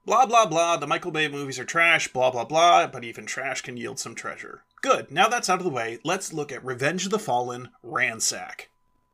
Blah blah blah, the Michael Bay movies are trash, blah blah blah, but even trash can yield some treasure. Good, now that's out of the way, let's look at Revenge of the Fallen Ransack.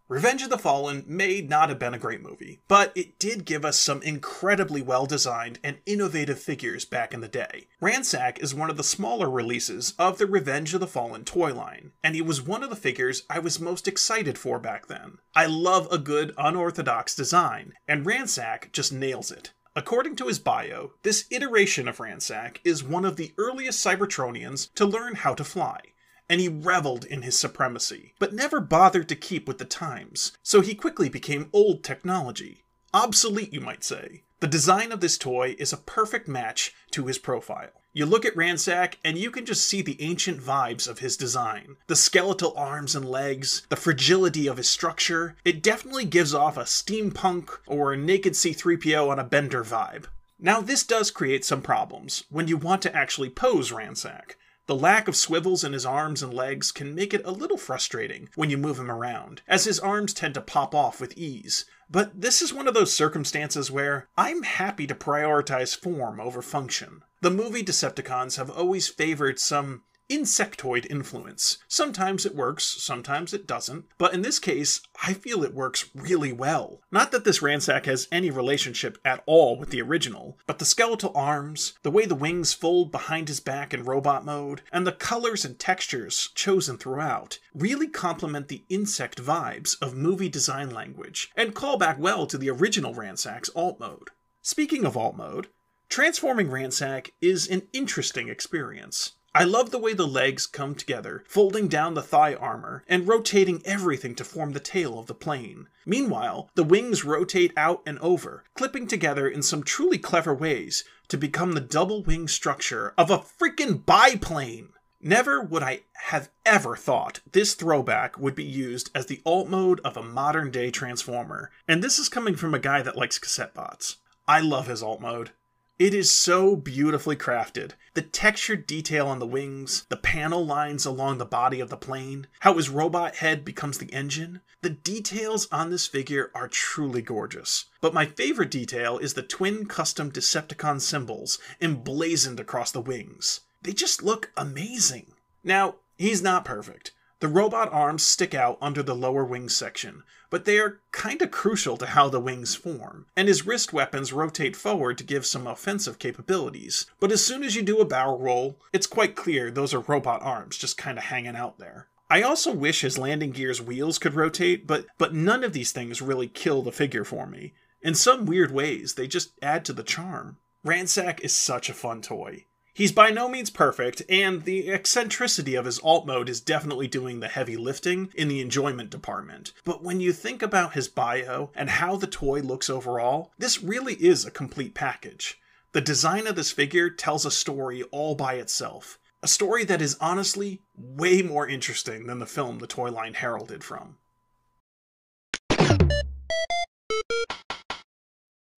Revenge of the Fallen may not have been a great movie, but it did give us some incredibly well-designed and innovative figures back in the day. Ransack is one of the smaller releases of the Revenge of the Fallen toy line, and he was one of the figures I was most excited for back then. I love a good unorthodox design, and Ransack just nails it. According to his bio, this iteration of Ransack is one of the earliest Cybertronians to learn how to fly, and he reveled in his supremacy, but never bothered to keep with the times, so he quickly became old technology. Obsolete, you might say. The design of this toy is a perfect match to his profile. You look at Ransack, and you can just see the ancient vibes of his design. The skeletal arms and legs, the fragility of his structure. It definitely gives off a steampunk or a naked C-3PO on a bender vibe. Now this does create some problems when you want to actually pose Ransack. The lack of swivels in his arms and legs can make it a little frustrating when you move him around, as his arms tend to pop off with ease. But this is one of those circumstances where I'm happy to prioritize form over function. The movie Decepticons have always favored some insectoid influence. Sometimes it works, sometimes it doesn't, but in this case, I feel it works really well. Not that this Ransack has any relationship at all with the original, but the skeletal arms, the way the wings fold behind his back in robot mode, and the colors and textures chosen throughout really complement the insect vibes of movie design language, and call back well to the original Ransack's alt mode. Speaking of alt mode, transforming Ransack is an interesting experience. I love the way the legs come together, folding down the thigh armor, and rotating everything to form the tail of the plane. Meanwhile, the wings rotate out and over, clipping together in some truly clever ways to become the double wing structure of a freaking biplane! Never would I have ever thought this throwback would be used as the alt mode of a modern day Transformer, and this is coming from a guy that likes cassette bots. I love his alt mode. It is so beautifully crafted. The textured detail on the wings, the panel lines along the body of the plane, how his robot head becomes the engine. The details on this figure are truly gorgeous. But my favorite detail is the twin custom Decepticon symbols emblazoned across the wings. They just look amazing. Now, he's not perfect. The robot arms stick out under the lower wing section, but they are kinda crucial to how the wings form, and his wrist weapons rotate forward to give some offensive capabilities. But as soon as you do a barrel roll, it's quite clear those are robot arms just kinda hanging out there. I also wish his landing gear's wheels could rotate, but none of these things really kill the figure for me. In some weird ways, they just add to the charm. Ransack is such a fun toy. He's by no means perfect, and the eccentricity of his alt mode is definitely doing the heavy lifting in the enjoyment department. But when you think about his bio and how the toy looks overall, this really is a complete package. The design of this figure tells a story all by itself. A story that is honestly way more interesting than the film the toy line heralded from.